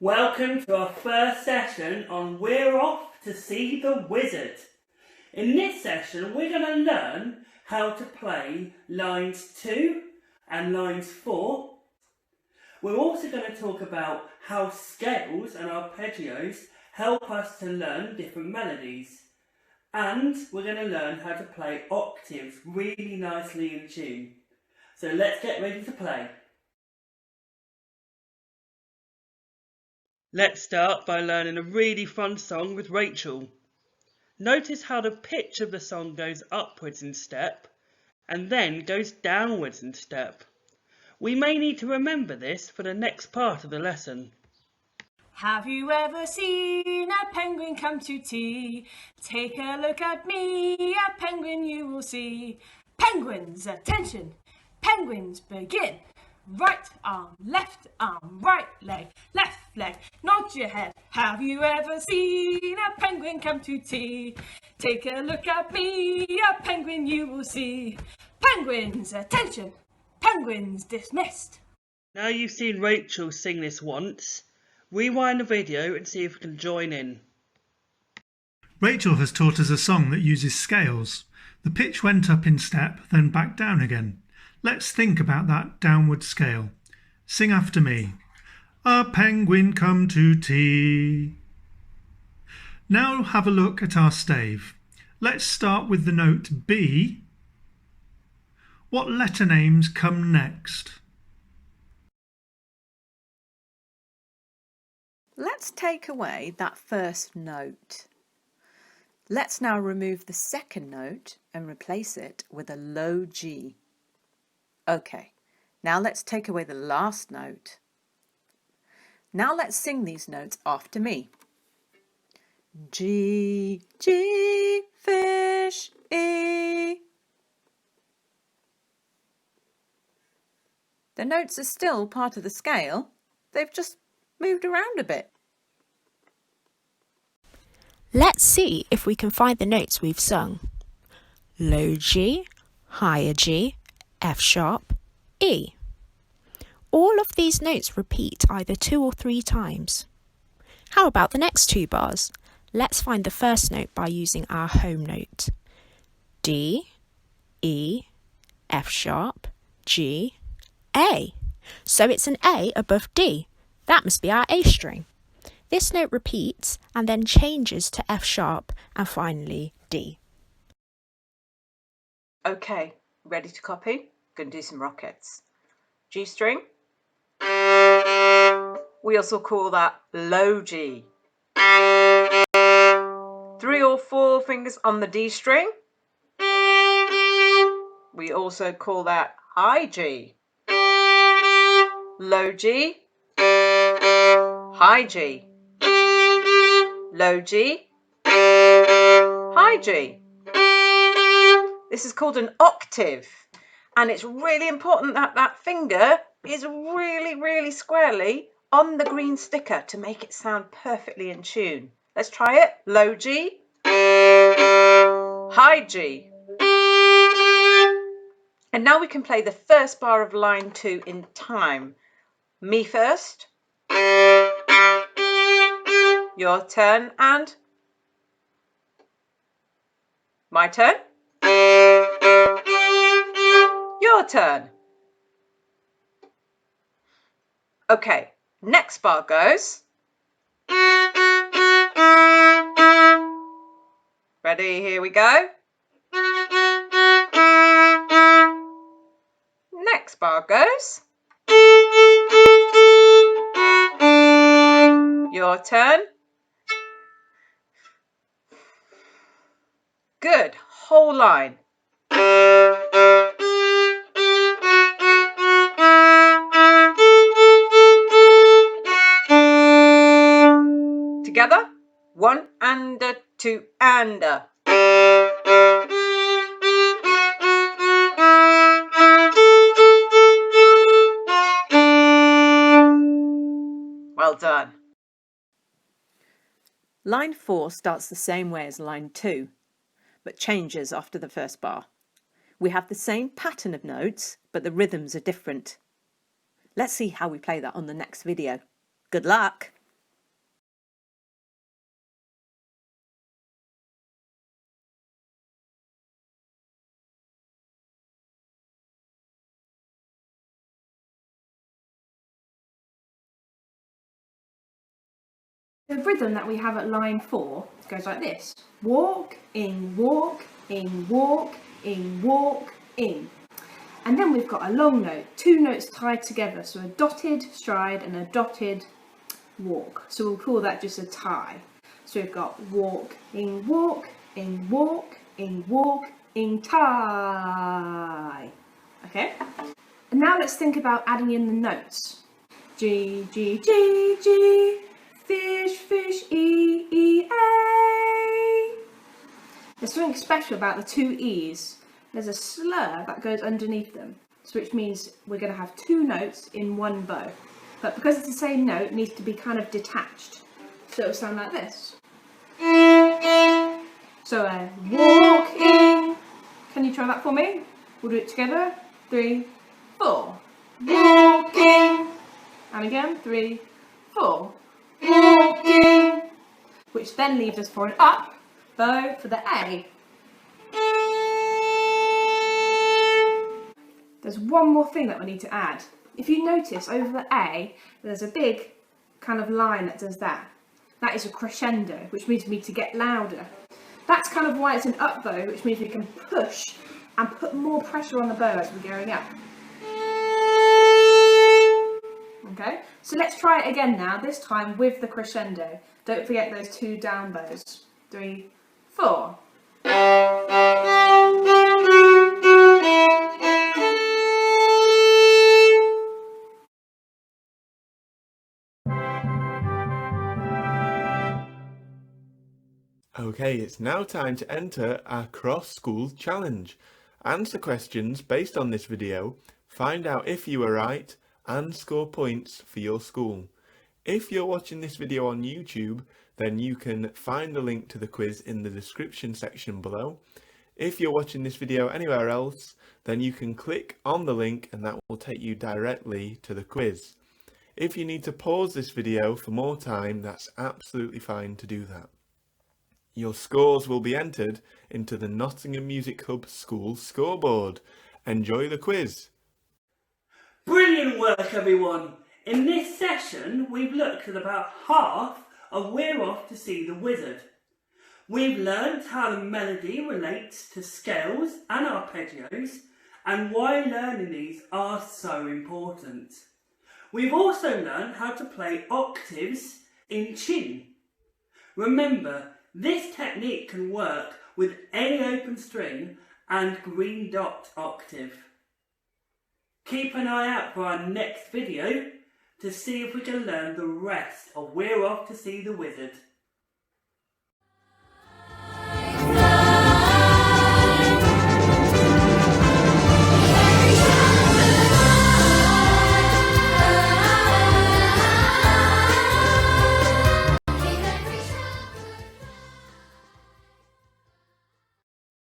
Welcome to our first session on We're Off to See the Wizard. In this session we're going to learn how to play lines 2 and lines 4. We're also going to talk about how scales and arpeggios help us to learn different melodies. And we're going to learn how to play octaves really nicely in tune. So let's get ready to play. Let's start by learning a really fun song with Rachel. Notice how the pitch of the song goes upwards in step and then goes downwards in step. We may need to remember this for the next part of the lesson. Have you ever seen a penguin come to tea? Take a look at me, a penguin you will see. Penguins, attention! Penguins, begin! Right arm, right leg, nod your head. Have you ever seen a penguin come to tea? Take a look at me, a penguin you will see. Penguins, attention! Penguins dismissed. Now you've seen Rachel sing this once, rewind the video and see if you can join in. Rachel has taught us a song that uses scales. The pitch went up in step, then back down again. Let's think about that downward scale. Sing after me. A penguin come to tea. Now have a look at our stave. Let's start with the note B. What letter names come next? Let's take away that first note. Let's now remove the second note and replace it with a low G. Okay, now let's take away the last note. Now let's sing these notes after me. G, G, fish, E. The notes are still part of the scale, they've just moved around a bit. Let's see if we can find the notes we've sung. Low G, higher G, F sharp, E. All of these notes repeat either 2 or 3 times. How about the next 2 bars? Let's find the first note by using our home note. D, E, F sharp, G, A. So it's an A above D. That must be our A string. This note repeats and then changes to F sharp and finally D. Okay, ready to copy? Gonna do some rockets. G string. We also call that low G. 3 or 4 fingers on the D string. We also call that high G. Low G, high G, low G, high G. This is called an octave, and it's really important that that finger is really squarely on the green sticker to make it sound perfectly in tune. Let's try it. Low G, high G. And now we can play the first bar of line 2 in time. Me first, your turn, and my turn, your turn. Okay, next bar goes. Ready, here we go. Next bar goes. Your turn. Good, whole line. Together, 1 and a 2 and a. Well done. Line 4 starts the same way as line 2, but changes after the first bar. We have the same pattern of notes, but the rhythms are different. Let's see how we play that on the next video. Good luck! The rhythm that we have at line 4 goes like this. Walk, in, walk, in, walk, in, walk, in. And then we've got a long note, 2 notes tied together, so a dotted stride and a dotted walk. So we'll call that just a tie. So we've got walk, in, walk, in, walk, in, walk, in, tie. Okay? And now let's think about adding in the notes. G, G, G, G, fish, fish, E, E, A. There's something special about the 2 E's. There's a slur that goes underneath them, so which means we're going to have 2 notes in one bow. But because it's the same note, it needs to be kind of detached. So it'll sound like this. So walking. Can you try that for me? We'll do it together. 3, 4. Walking. And again, 3, 4. Walking. Which then leaves us for an up bow for the A. There's one more thing that we need to add. If you notice over the A, there's a big kind of line that does that. That is a crescendo, which means we need to get louder. That's kind of why it's an up bow, which means we can push and put more pressure on the bow as we're going up. Okay, so let's try it again now, this time with the crescendo. Don't forget those 2 down bows. 3, 4. Okay, it's now time to enter our cross-school challenge. Answer questions based on this video, find out if you were right, and score points for your school. If you're watching this video on YouTube, then you can find the link to the quiz in the description section below. If you're watching this video anywhere else, then you can click on the link and that will take you directly to the quiz. If you need to pause this video for more time, that's absolutely fine to do that. Your scores will be entered into the Nottingham Music Hub School scoreboard. Enjoy the quiz! Brilliant work, everyone! In this session, we've looked at about half of We're Off to See the Wizard. We've learnt how the melody relates to scales and arpeggios and why learning these are so important. We've also learnt how to play octaves in chin. Remember, this technique can work with any open string and green dot octave. Keep an eye out for our next video to see if we can learn the rest of We're Off to See the Wizard.